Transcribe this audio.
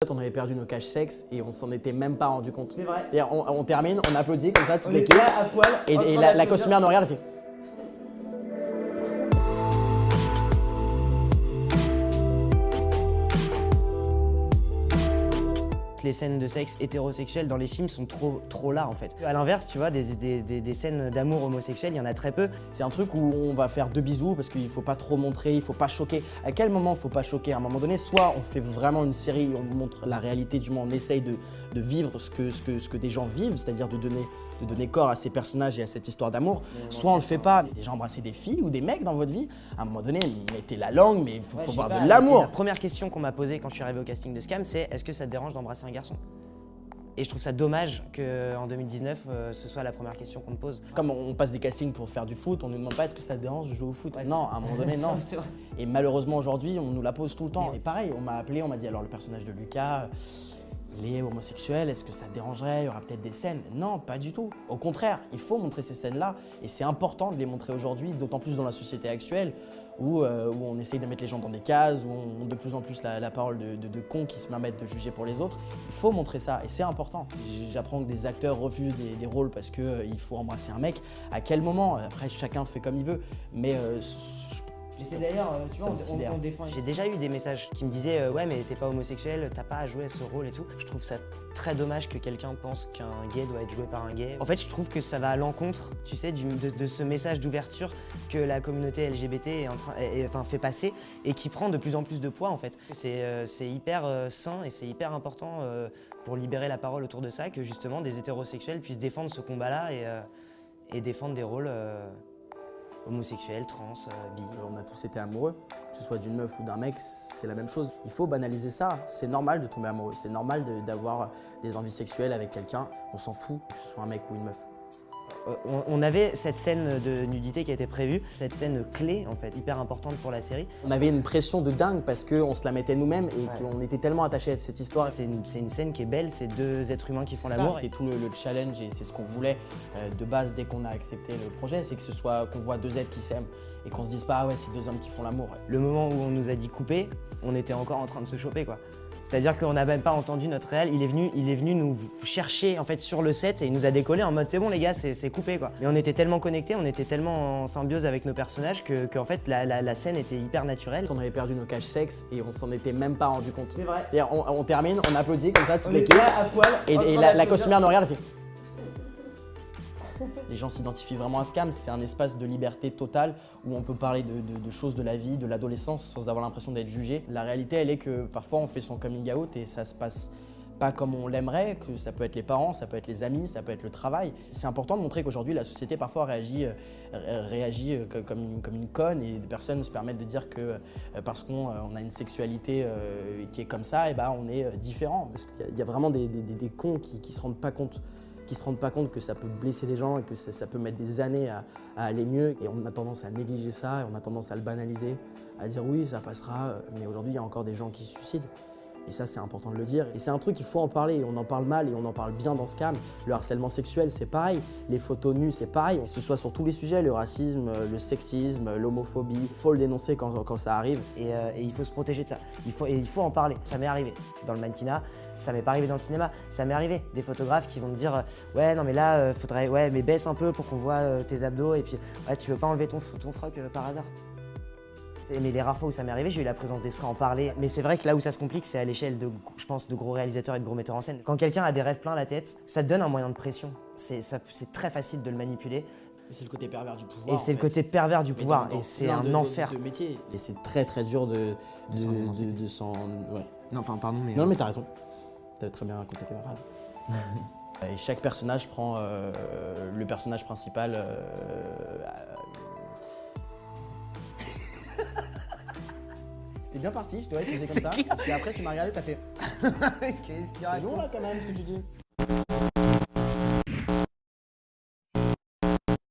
fait, on avait perdu nos caches sexes et on s'en était même pas rendu compte. C'est vrai. C'est-à-dire, on termine, on applaudit comme ça, toute On l'équipe. était là à poil. Et la costumière nous regarde et fait. Les scènes de sexe hétérosexuel dans les films sont trop là en fait. À l'inverse, tu vois, des scènes d'amour homosexuel, il y en a très peu. C'est un truc où on va faire 2 bisous parce qu'il faut pas trop montrer, il faut pas choquer. À quel moment il faut pas choquer? À un moment donné, soit on fait vraiment une série, on montre la réalité du monde, on essaye de vivre ce que des gens vivent, c'est-à-dire de donner corps à ces personnages et à cette histoire d'amour, soit on le fait pas. Déjà embrasser des filles ou des mecs dans votre vie, à un moment donné, mettez la langue, mais il faut voir de l'amour. La première question qu'on m'a posée quand je suis arrivé au casting de Scam, c'est est-ce que ça te dérange d'embrasser un garçon? Et je trouve ça dommage qu'en 2019, ce soit la première question qu'on me pose. Comme on passe des castings pour faire du foot, on ne nous demande pas est-ce que ça te dérange de jouer au foot. Non, à un moment donné, non. C'est vrai. Et malheureusement aujourd'hui, on nous la pose tout le temps. Et pareil, on m'a appelé, on m'a dit alors le personnage de Lucas, il est homosexuel, est-ce que ça te dérangerait? Il y aura peut-être des scènes. Non, pas du tout. Au contraire, il faut montrer ces scènes-là et c'est important de les montrer aujourd'hui, d'autant plus dans la société actuelle où on essaye de mettre les gens dans des cases, où on a de plus en plus la parole de cons qui se permettent de juger pour les autres. Il faut montrer ça et c'est important. J'apprends que des acteurs refusent des rôles parce qu'il faut embrasser un mec. À quel moment? Après, chacun fait comme il veut, mais C'est d'ailleurs, tu vois, c'est on défend. J'ai déjà eu des messages qui me disaient ouais mais t'es pas homosexuel, t'as pas à jouer ce rôle et tout. Je trouve ça très dommage que quelqu'un pense qu'un gay doit être joué par un gay. En fait, je trouve que ça va à l'encontre, tu sais, de ce message d'ouverture que la communauté LGBT fait passer et qui prend de plus en plus de poids en fait. C'est hyper sain et c'est hyper important pour libérer la parole autour de ça que justement des hétérosexuels puissent défendre ce combat-là et défendre des rôles homosexuels, trans, bi. On a tous été amoureux, que ce soit d'une meuf ou d'un mec, c'est la même chose. Il faut banaliser ça, c'est normal de tomber amoureux, c'est normal d'avoir des envies sexuelles avec quelqu'un, on s'en fout que ce soit un mec ou une meuf. On avait cette scène de nudité qui a été prévue, cette scène clé en fait, hyper importante pour la série. On avait une pression de dingue parce qu'on se la mettait nous-mêmes et qu'on était tellement attachés à cette histoire. C'est une scène qui est belle, c'est 2 êtres humains qui font l'amour. C'était tout le challenge et c'est ce qu'on voulait de base dès qu'on a accepté le projet, c'est que ce soit qu'on voit 2 êtres qui s'aiment et qu'on se dise pas ah ouais c'est 2 hommes qui font l'amour. Le moment où on nous a dit couper, on était encore en train de se choper quoi. C'est-à-dire qu'on n'a même pas entendu notre réel, il est venu nous chercher en fait sur le set et il nous a décollé en mode c'est bon les gars, c'est coupé quoi. Mais on était tellement connectés, on était tellement en symbiose avec nos personnages qu'en fait la scène était hyper naturelle. On avait perdu nos caches sexes et on s'en était même pas rendu compte. C'est vrai. C'est-à-dire on termine, on applaudit comme ça toute l'équipe. On était là à poil. Et la costumière nous regarde et fait. Les gens s'identifient vraiment à Scam, c'est un espace de liberté totale où on peut parler de choses de la vie, de l'adolescence sans avoir l'impression d'être jugé. La réalité, elle est que parfois on fait son coming out et ça se passe pas comme on l'aimerait, que ça peut être les parents, ça peut être les amis, ça peut être le travail. C'est important de montrer qu'aujourd'hui la société parfois réagit comme une conne et des personnes se permettent de dire que parce qu'on a une sexualité qui est comme ça, et ben on est différent. Parce qu'il y a vraiment des cons qui se rendent pas compte que ça peut blesser des gens et que ça peut mettre des années à aller mieux. Et on a tendance à négliger ça, et on a tendance à le banaliser, à dire oui, ça passera, mais aujourd'hui, il y a encore des gens qui se suicident. Et ça, c'est important de le dire. Et c'est un truc, il faut en parler. On en parle mal et on en parle bien dans Scam. Le harcèlement sexuel, c'est pareil. Les photos nues, c'est pareil. Que ce soit sur tous les sujets, le racisme, le sexisme, l'homophobie. Il faut le dénoncer quand ça arrive. Et il faut se protéger de ça. Il faut en parler. Ça m'est arrivé dans le mannequinat, ça m'est pas arrivé dans le cinéma. Ça m'est arrivé des photographes qui vont me dire ouais, non mais là, faudrait, ouais, mais baisse un peu pour qu'on voit tes abdos. Et puis, ouais, tu veux pas enlever ton froc par hasard? Mais les rares fois où ça m'est arrivé, j'ai eu la présence d'esprit à en parler. Mais c'est vrai que là où ça se complique, c'est à l'échelle de, je pense, de gros réalisateurs et de gros metteurs en scène. Quand quelqu'un a des rêves plein la tête, ça te donne un moyen de pression. C'est très facile de le manipuler. C'est le côté pervers du pouvoir. Et c'est le côté pervers du pouvoir. Et c'est un enfer. De métier. Et c'est très dur de s'en... Ouais. Non, enfin, pardon, mais... Non, mais t'as raison. T'as très bien raconté tes phrases. Et chaque personnage prend le personnage principal. C'était bien parti, je te vois, tu faisais comme ça. Et après, tu m'as regardé, t'as fait. C'est long là quand même ce que tu dis.